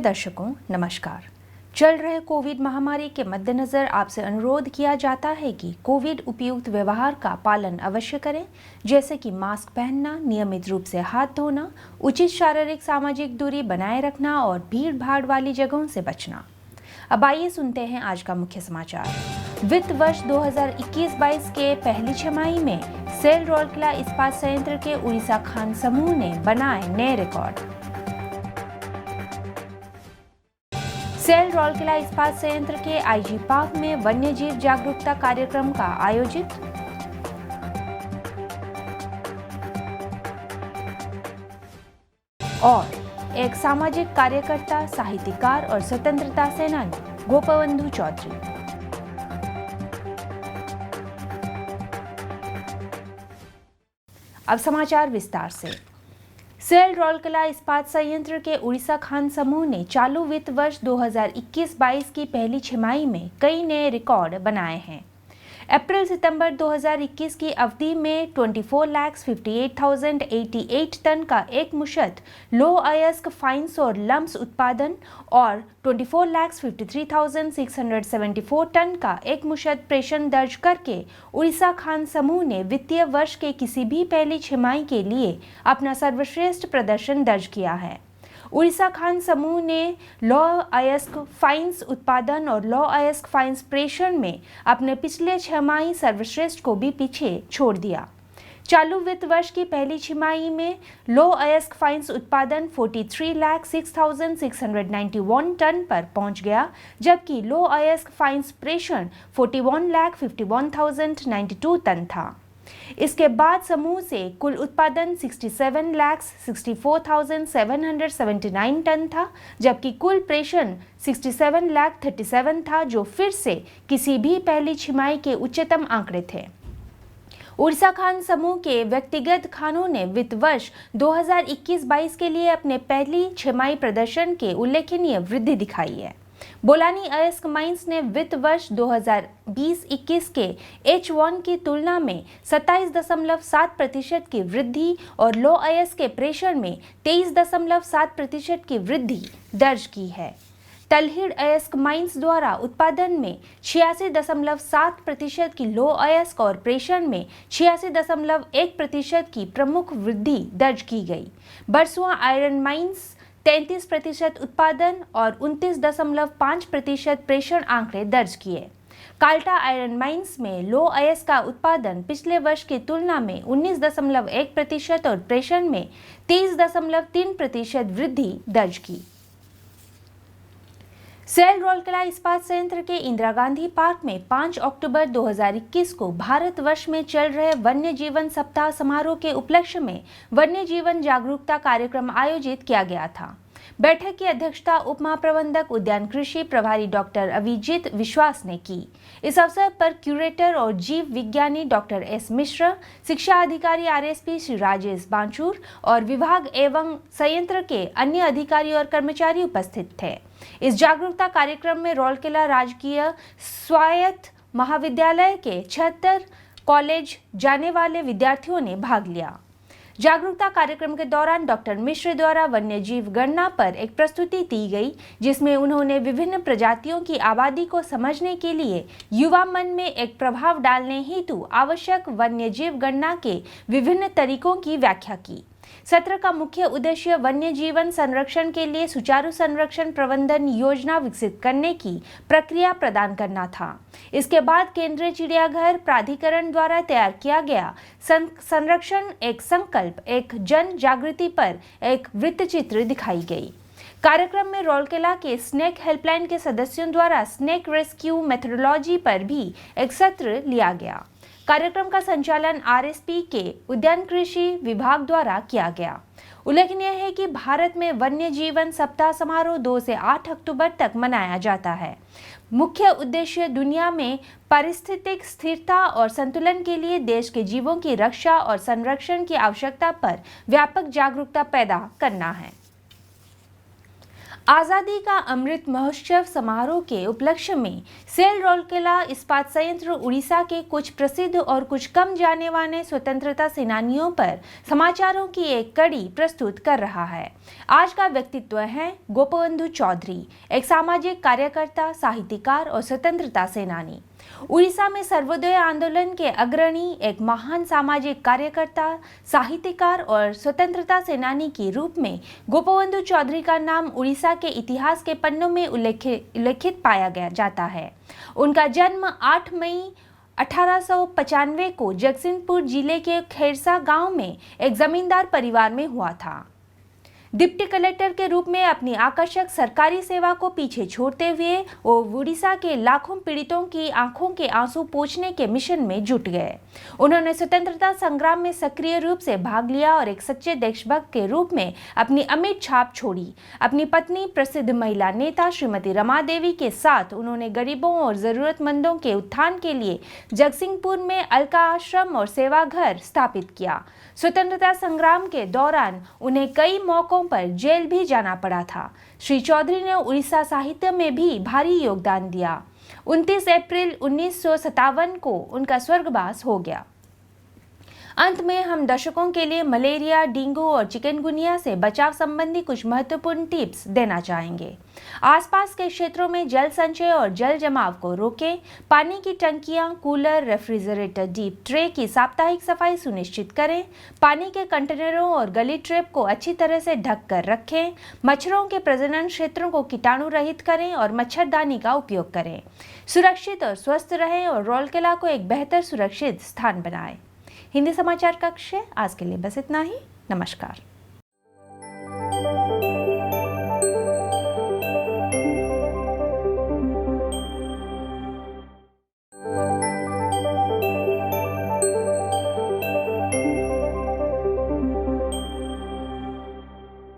दर्शकों नमस्कार। चल रहे कोविड महामारी के मद्देनजर आपसे अनुरोध किया जाता है कि कोविड उपयुक्त व्यवहार का पालन अवश्य करें, जैसे कि मास्क पहनना, नियमित रूप से हाथ धोना, उचित शारीरिक सामाजिक दूरी बनाए रखना और भीड़ भाड़ वाली जगहों से बचना। अब आइए सुनते हैं आज का मुख्य समाचार। वित्त वर्ष 2021-22 के पहली छमाही में सेल राउरकेला इस्पात संयंत्र के उड़ीसा खान समूह ने बनाए नए रिकॉर्ड। सेल राउरकेला इस्पात संयंत्र के आईजी पार्क में वन्य जीव जागरूकता कार्यक्रम का आयोजित। और एक सामाजिक कार्यकर्ता, साहित्यकार और स्वतंत्रता सेनानी गोपबंधु चौधरी। अब समाचार विस्तार से। सेल राउरकेला इस्पात संयंत्र के उड़ीसा खान समूह ने चालू वित्त वर्ष 2021-22 की पहली छमाही में कई नए रिकॉर्ड बनाए हैं। अप्रैल सितंबर 2021 की अवधि में 24,58,088 टन का एक मुश्त लो अयस्क फाइन्स और लम्प्स उत्पादन और 24,53,674 टन का एक मुश्त प्रेषण दर्ज करके उड़ीसा खान समूह ने वित्तीय वर्ष के किसी भी पहली छमाही के लिए अपना सर्वश्रेष्ठ प्रदर्शन दर्ज किया है। उड़ीसा खान समूह ने लौ अयस्क फाइन्स उत्पादन और लौ अयस्क फाइन्स प्रेषण में अपने पिछले छमाही सर्वश्रेष्ठ को भी पीछे छोड़ दिया। चालू वित्त वर्ष की पहली छमाही में लो अयस्क फाइन्स उत्पादन 43,06,691 टन पर पहुंच गया, जबकि लो अयस्क फाइन्स प्रेषण 41,51,092 टन था। इसके बाद समूह से कुल उत्पादन 67,64,779 टन था, जबकि कुल प्रेषण 67,37,000 था, जो फिर से किसी भी पहली छमाही के उच्चतम आंकड़े थे। उड़ीसा खान समूह के व्यक्तिगत खानों ने वित्त वर्ष 2021-22 के लिए अपने पहली छमाही प्रदर्शन के उल्लेखनीय वृद्धि दिखाई है। बोलानी अयस्क माइंस ने वित्त वर्ष 2020-21 के H1 की तुलना में 27.7% की वृद्धि और लो अयस्क के प्रेषण में 23.7% की वृद्धि दर्ज की है। तलहिड़ अयस्क माइंस द्वारा उत्पादन में 86.7% की लो अयस्क और प्रेषण में 86.1% की प्रमुख वृद्धि दर्ज की गई। बरसुआ आयरन माइंस 33% उत्पादन और 29.5% प्रेषण आंकड़े दर्ज किए। काल्टा आयरन माइंस में लो अयस्क का उत्पादन पिछले वर्ष की तुलना में 19.1% और प्रेषण में 23.3% वृद्धि दर्ज की। सेल राउरकेला इस्पात संयंत्र के इंदिरा गांधी पार्क में 5 अक्टूबर 2021 को भारतवर्ष में चल रहे वन्य जीवन सप्ताह समारोह के उपलक्ष्य में वन्य जीवन जागरूकता कार्यक्रम आयोजित किया गया था। बैठक की अध्यक्षता उप महाप्रबंधक उद्यान कृषि प्रभारी डॉक्टर अभिजीत विश्वास ने की। इस अवसर पर क्यूरेटर और जीव विज्ञानी डॉक्टर एस मिश्र, शिक्षा अधिकारी आरएसपी श्री राजेश बांचूर और विभाग एवं संयंत्र के अन्य अधिकारी और कर्मचारी उपस्थित थे। इस जागरूकता कार्यक्रम में राउरकेला राजकीय स्वायत्त महाविद्यालय के 76 कॉलेज जाने वाले विद्यार्थियों ने भाग लिया। जागरूकता कार्यक्रम के दौरान डॉक्टर मिश्र द्वारा वन्य जीव गणना पर एक प्रस्तुति दी गई, जिसमें उन्होंने विभिन्न प्रजातियों की आबादी को समझने के लिए युवा मन में एक प्रभाव डालने हेतु आवश्यक वन्य जीव गणना के विभिन्न तरीकों की व्याख्या की। सत्र का मुख्य उद्देश्य वन्य जीवन संरक्षण के लिए सुचारू संरक्षण प्रबंधन योजना विकसित करने की प्रक्रिया प्रदान करना था। इसके बाद केंद्रीय चिड़ियाघर प्राधिकरण द्वारा तैयार किया गया संरक्षण एक संकल्प एक जन जागृति पर एक वृत्तचित्र दिखाई गई। कार्यक्रम में राउरकेला के स्नेक हेल्पलाइन के सदस्यों द्वारा स्नेक रेस्क्यू मेथोडोलॉजी पर भी एक सत्र लिया गया। कार्यक्रम का संचालन आरएसपी के उद्यान कृषि विभाग द्वारा किया गया। उल्लेखनीय है कि भारत में वन्य जीवन सप्ताह समारोह 2 से 8 अक्टूबर तक मनाया जाता है। मुख्य उद्देश्य दुनिया में पारिस्थितिक स्थिरता और संतुलन के लिए देश के जीवों की रक्षा और संरक्षण की आवश्यकता पर व्यापक जागरूकता पैदा करना है। आज़ादी का अमृत महोत्सव समारोह के उपलक्ष्य में सेल राउरकेला इस्पात संयंत्र उड़ीसा के कुछ प्रसिद्ध और कुछ कम जाने माने स्वतंत्रता सेनानियों पर समाचारों की एक कड़ी प्रस्तुत कर रहा है। आज का व्यक्तित्व है गोपबंधु चौधरी, एक सामाजिक कार्यकर्ता, साहित्यकार और स्वतंत्रता सेनानी। उड़ीसा में सर्वोदय आंदोलन के अग्रणी, एक महान सामाजिक कार्यकर्ता, साहित्यकार और स्वतंत्रता सेनानी के रूप में गोपबंधु चौधरी का नाम उड़ीसा के इतिहास के पन्नों में उल्लेखित पाया जाता है। उनका जन्म 8 मई 1895 को जगतसिंहपुर जिले के खेरसा गांव में एक जमींदार परिवार में हुआ था। डिप्टी कलेक्टर के रूप में अपनी आकर्षक सरकारी सेवा को पीछे छोड़ते हुए वो उड़ीसा के लाखों पीड़ितों की आंखों के आंसू पोंछने के मिशन में जुट गए। उन्होंने स्वतंत्रता संग्राम में सक्रिय रूप से भाग लिया और एक सच्चे देशभक्त के रूप में अपनी अमिट छाप छोड़ी। अपनी पत्नी, प्रसिद्ध महिला नेता श्रीमती रमा देवी के साथ उन्होंने गरीबों और जरूरतमंदों के उत्थान के लिए जगतसिंहपुर में अलका आश्रम और सेवा घर स्थापित किया। स्वतंत्रता संग्राम के दौरान उन्हें कई मौकों पर जेल भी जाना पड़ा था। श्री चौधरी ने उड़ीसा साहित्य में भी भारी योगदान दिया। 29 अप्रैल 1957 को उनका स्वर्गवास हो गया। अंत में हम दर्शकों के लिए मलेरिया, डेंगू और चिकनगुनिया से बचाव संबंधी कुछ महत्वपूर्ण टिप्स देना चाहेंगे। आसपास के क्षेत्रों में जल संचय और जल जमाव को रोकें। पानी की टंकियां, कूलर, रेफ्रिजरेटर, डीप ट्रे की साप्ताहिक सफाई सुनिश्चित करें। पानी के कंटेनरों और गली ट्रैप को अच्छी तरह से ढक कर रखें। मच्छरों के प्रजनन क्षेत्रों को कीटाणु रहित करें और मच्छरदानी का उपयोग करें। सुरक्षित और स्वस्थ रहें और राउरकेला को एक बेहतर सुरक्षित स्थान बनाएं। हिंदी समाचार कक्ष से आज के लिए बस इतना ही। नमस्कार।